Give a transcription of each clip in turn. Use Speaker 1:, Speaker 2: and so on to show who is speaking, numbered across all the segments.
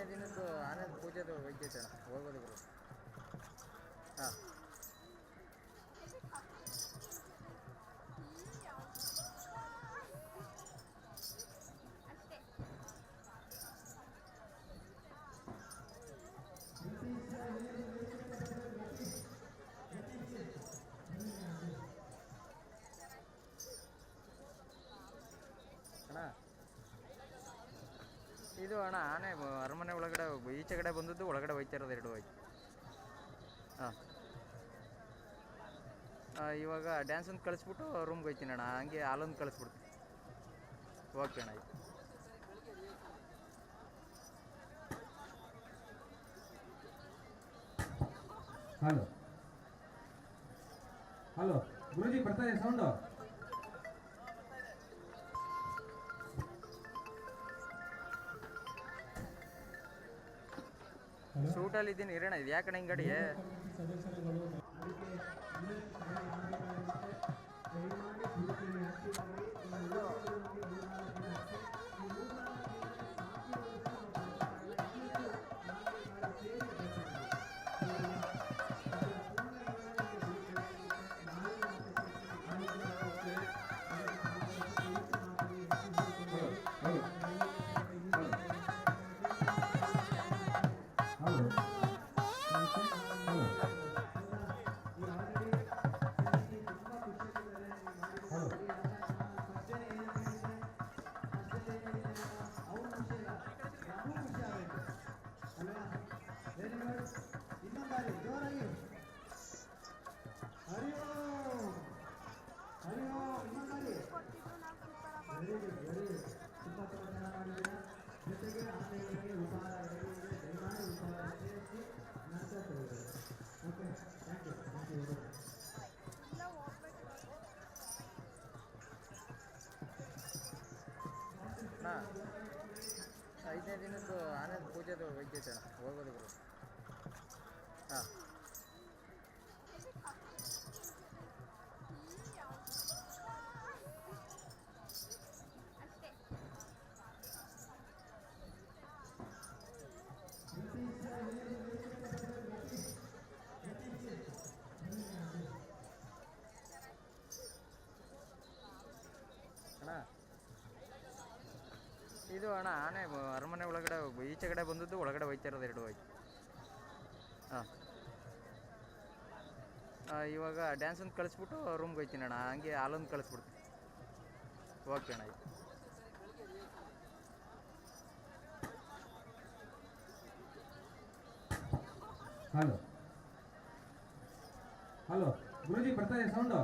Speaker 1: ದಿನದ್ದು ಆನೆ ಪೂಜೆದು ವೈದ್ಯತೆ ಅಣ್ಣ ಹೋಗ್ಬೋದು ಗುರು. ಹಾಂ ಅಣ್ಣ ಇದು ಅಣ್ಣ ಆನೆ ಅರಮನೆ ಒಳಗಡೆ ಈಚೆ ಕಡೆ ಬಂದದ್ದು ಒಳಗಡೆ ಹೋಯ್ತಾ ಇರೋದು ಎರಡು ಹೋಯ್ತು. ಹಾಂ ಇವಾಗ ಡ್ಯಾನ್ಸ್ ಒಂದು ಕಳಿಸ್ಬಿಟ್ಟು ರೂಮ್ಗೆ ಹೋಯ್ತೀನಿ ಅಣ್ಣ, ಹಂಗೆ ಹಾಲೊಂದು ಕಳಿಸ್ಬಿಡ್ತೀನಿ. ಓಕೆ ಅಣ್ಣ ಆಯ್ತು.
Speaker 2: ಹಲೋ ಹಲೋ ಗುರುಜಿ ಬರ್ತಾ ಇದೆ ಸೌಂಡು.
Speaker 1: ಸೂಟಲ್ಲಿ ಇದ್ದೀನಿ ಇರೋಣ. ಇದು ಯಾಕಣ್ಣ ಹಿಂಗಡಿ? ಅಣ್ಣ 5ನೇ ದಿನದ್ದು ಆನೆ ಪೂಜೆದು ವೈದ್ಯತೆ ಅಣ್ಣ ಹೋಗ್ಬೋದು ಗುರು. ಹಾಂ ಅಣ್ಣ ಇದು ಅಣ್ಣ ಆನೆ ಅರಮನೆ ಒಳಗಡೆ ಈಚೆ ಕಡೆ ಬಂದದ್ದು ಒಳಗಡೆ ಹೋಯ್ತಾ ಇರೋದು ಎರಡು ಹೋಯ್ತು. ಹಾಂ ಇವಾಗ ಡ್ಯಾನ್ಸ್ ಒಂದು ಕಳಿಸ್ಬಿಟ್ಟು ರೂಮ್ಗೆ ಹೋಯ್ತೀನಿ ಅಣ್ಣ, ಹಂಗೆ ಹಾಲೊಂದು ಕಳಿಸ್ಬಿಡ್ತೀನಿ. ಓಕೆ ಅಣ್ಣ ಆಯ್ತು.
Speaker 2: ಹಲೋ ಹಲೋ ಗುರುಜಿ ಬರ್ತಾ ಇದೆ ಸೌಂಡು.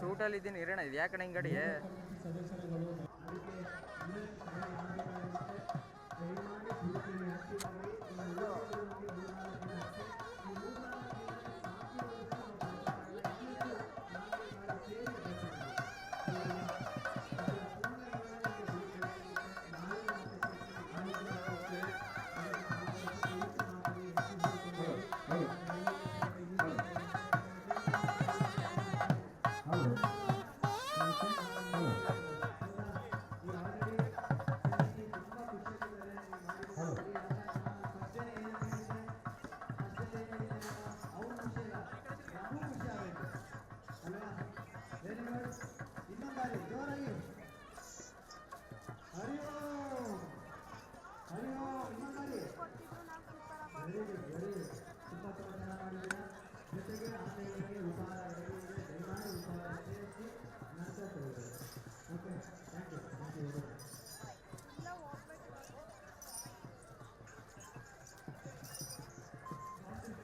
Speaker 1: ಸೂಟಲ್ಲಿ ಇದ್ದೀನಿ ಇರೋಣ. ಇದು ಯಾಕಣ್ಣ ಹಿಂಗಡಿ?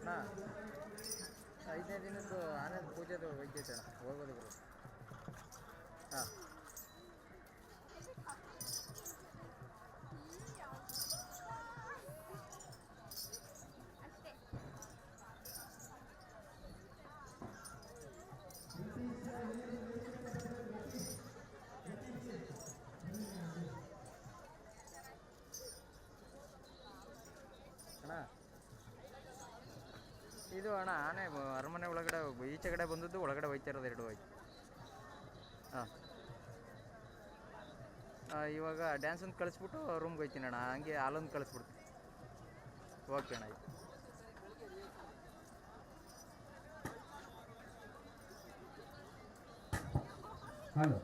Speaker 1: ಅಣ್ಣ 5ನೇ ದಿನದ್ದು ಆನೆ ಪೂಜೆದು ವೈದ್ಯತೆ ಅಣ್ಣ ಹೋಗ್ಬೋದು ಗುರು. ಹಾಂ ಅಣ್ಣ ಇದು ಅಣ್ಣ ಆನೆ ಅರಮನೆ ಒಳಗಡೆ ಈಚೆ ಕಡೆ ಬಂದದ್ದು ಒಳಗಡೆ ಹೋಯ್ತಾ ಇರೋದು ಎರಡು ಹೋಯ್ತು. ಇವಾಗ ಡ್ಯಾನ್ಸ್ ಒಂದು ಕಳಿಸ್ಬಿಟ್ಟು ರೂಮ್ಗೆ ಹೋಗ್ತೀನಿ ಅಣ್ಣ, ಹಂಗೆ ಹಾಲೊಂದು ಕಳಿಸ್ಬಿಡ್ತೀನಿ. ಓಕೆ ಅಣ್ಣ.
Speaker 2: ಹಲೋ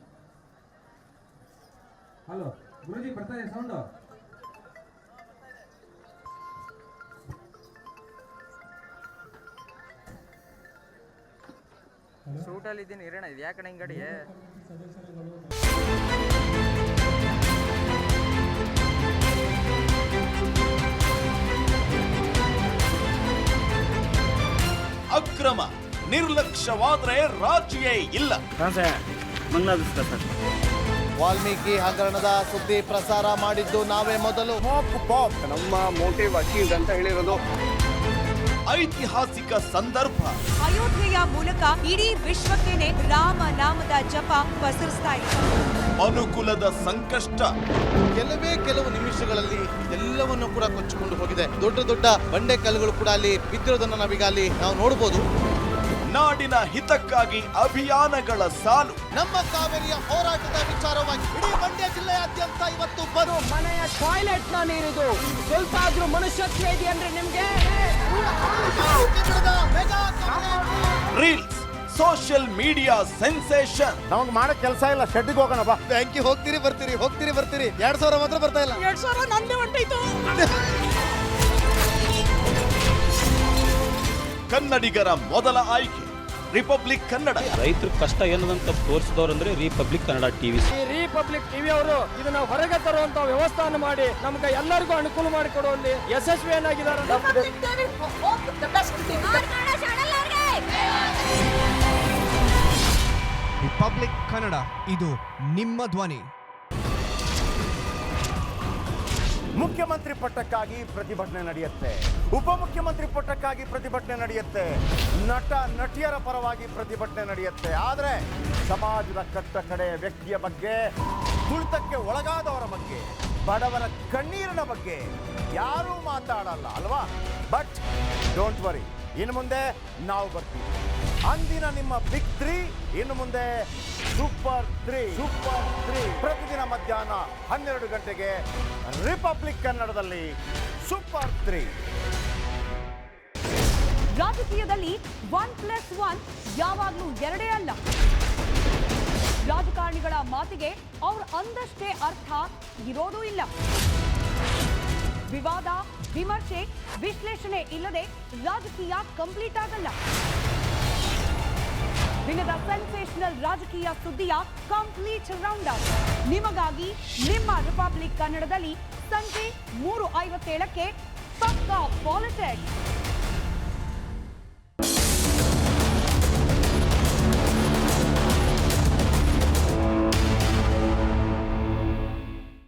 Speaker 2: ಹಲೋ ಗುರುಜಿ ಬರ್ತಾ ಇದೆ ಸೌಂಡು.
Speaker 1: ಸೂಟಲ್ಲಿ ಇದ್ದೀನಿ ಇರೋಣ. ಇದು ಯಾಕಣ್ಣ ಹಿಂಗಡಿ?
Speaker 3: ಅಕ್ರಮ ನಿರ್ಲಕ್ಷ್ಯವಾದ್ರೆ ರಾಜಿಯೇ ಇಲ್ಲ.
Speaker 4: ವಾಲ್ಮೀಕಿ ಹಗರಣದ ಸುದ್ದಿ ಪ್ರಸಾರ ಮಾಡಿದ್ದು ನಾವೇ ಮೊದಲು.
Speaker 5: ನಮ್ಮ ಮೋಟಿವ್ ಅಚೀವ್ ಅಂತ ಹೇಳಿರೋದು.
Speaker 3: ಐತಿಹಾಸಿಕ ಸಂದರ್ಭ.
Speaker 6: ಅಯೋಧ್ಯೆಯ ಮೂಲಕ ಇಡೀ ವಿಶ್ವಕ್ಕೇನೆ ರಾಮ ನಾಮದ ಜಪ ಪಸರಿಸ್ತಾ ಇದೆ.
Speaker 3: ಮನುಕುಲದ ಸಂಕಷ್ಟ
Speaker 4: ಕೆಲವು ನಿಮಿಷಗಳಲ್ಲಿ ಎಲ್ಲವನ್ನು ಕೂಡ ಕೊಚ್ಚಿಕೊಂಡು ಹೋಗಿದೆ. ದೊಡ್ಡ ದೊಡ್ಡ ಬಂಡೆ ಕಲ್ಲುಗಳು ಕೂಡ ಅಲ್ಲಿ ಬಿದ್ದಿರೋದನ್ನ ನಾವೀಗ ಅಲ್ಲಿ ನಾವು ನೋಡಬಹುದು.
Speaker 3: ನಾಡಿನ ಹಿತಕ್ಕಾಗಿ ಅಭಿಯಾನಗಳ ಸಾಲು.
Speaker 4: ನಮ್ಮ ಕಾವೇರಿಯ ಹೋರಾಟದ ವಿಚಾರವಾಗಿ ಇಡೀ ಮಂಡ್ಯ ಜಿಲ್ಲೆಯಾದ್ಯಂತ ಇವತ್ತು ಬರು
Speaker 7: ಮನೆಯ ಟಾಯ್ಲೆಟ್ ನ ನೀರಿದು ಸ್ವಲ್ಪ ಆದ್ರೂ ಮನುಷ್ಯತ್ವ ಇದೆ ಅಂದ್ರೆ ನಿಮ್ಗೆ.
Speaker 3: Reels, social media sensation.
Speaker 5: ನಮಗ್ ಮಾಡೋ ಕೆಲಸ ಇಲ್ಲ, ಶೆಡ್ಗೆ ಹೋಗೋಣ ಬಾ.
Speaker 4: ಬ್ಯಾಂಕಿ ಹೋಗ್ತೀರಿ ಬರ್ತೀರಿ 2000 ಮಾತ್ರ ಬರ್ತಾ ಇಲ್ಲ.
Speaker 7: 2000 ನಂದೇ ಹೊಂಟೈತು.
Speaker 3: ಕನ್ನಡಿಗರ ಮೊದಲ ಆಯ್ಕೆ ರಿಪಬ್ಲಿಕ್ ಕನ್ನಡ.
Speaker 8: ರೈತರ ಕಷ್ಟ ಏನದಂತ ತೋರಿಸಿದವ್ರಂದ್ರೆ ರಿಪಬ್ಲಿಕ್ ಕನ್ನಡ ಟಿವಿ.
Speaker 7: ಈ ರಿಪಬ್ಲಿಕ್ ಟಿವಿ ಅವರು ಇದನ್ನ ಹೊರಗೆ ತರುವಂತ ವ್ಯವಸ್ಥಾನ ಮಾಡಿ ನಮ್ಗೆ ಎಲ್ಲರಿಗೂ ಅನುಕೂಲ ಮಾಡಿಕೊಡುವಲ್ಲಿ ಯಶಸ್ವಿಯನ್ನಾಗಿದ್ದಾರೆ.
Speaker 9: ರಿಪಬ್ಲಿಕ್ ಕನ್ನಡ, ಇದು ನಿಮ್ಮ ಧ್ವನಿ.
Speaker 5: ಮುಖ್ಯಮಂತ್ರಿ ಪಟ್ಟಕ್ಕಾಗಿ ಪ್ರತಿಭಟನೆ ನಡೆಯುತ್ತೆ, ಉಪಮುಖ್ಯಮಂತ್ರಿ ಪಟ್ಟಕ್ಕಾಗಿ ಪ್ರತಿಭಟನೆ ನಡೆಯುತ್ತೆ, ನಟ ನಟಿಯರ ಪರವಾಗಿ ಪ್ರತಿಭಟನೆ ನಡೆಯುತ್ತೆ. ಆದರೆ ಸಮಾಜದ ಕಟ್ಟ ಕಡೆ ವ್ಯಕ್ತಿಯ ಬಗ್ಗೆ, ತುಳಿತಕ್ಕೆ ಒಳಗಾದವರ ಬಗ್ಗೆ, ಬಡವರ ಕಣ್ಣೀರಿನ ಬಗ್ಗೆ ಯಾರೂ ಮಾತಾಡಲ್ಲ ಅಲ್ವಾ? ಬಟ್ ಡೋಂಟ್ ವರಿ, ಇನ್ನು ಮುಂದೆ ನಾವು ಬರ್ತೀವಿ. ಅಂದಿನ ನಿಮ್ಮ ಬಿಗ್ 3 ಇನ್ನು ಮುಂದೆ ಸೂಪರ್ 3 ಪ್ರತಿದಿನ ಮಧ್ಯಾಹ್ನ 12 ಗಂಟೆಗೆ ರಿಪಬ್ಲಿಕ್ ಕನ್ನಡದಲ್ಲಿ ಸೂಪರ್ 3.
Speaker 6: ರಾಜಕೀಯದಲ್ಲಿ 1+1 ಯಾವಾಗ್ಲೂ 2 ಅಲ್ಲ. ರಾಜಕಾರಣಿಗಳ ಮಾತಿಗೆ ಅವ್ರು ಅಂದಷ್ಟೇ ಅರ್ಥ ಇರೋದೂ ಇಲ್ಲ. ವಿವಾದ, ವಿಮರ್ಶೆ, ವಿಶ್ಲೇಷಣೆ ಇಲ್ಲದೆ ರಾಜಕೀಯ ಕಂಪ್ಲೀಟ್ ಆಗಲ್ಲ. ದಿನದ ಸೆನ್ಸೇಷನಲ್ ರಾಜಕೀಯ ಸುದ್ದಿಯ ಕಂಪ್ಲೀಟ್ ರೌಂಡ್ ಅಪ್ ನಿಮಗಾಗಿ ನಿಮ್ಮ ರಿಪಬ್ಲಿಕ್ ಕನ್ನಡದಲ್ಲಿ ಸಂಜೆ 3:57ಕ್ಕೆ ಪಕ್ಕಾ ಪಾಲಿಟಿಕ್ಸ್.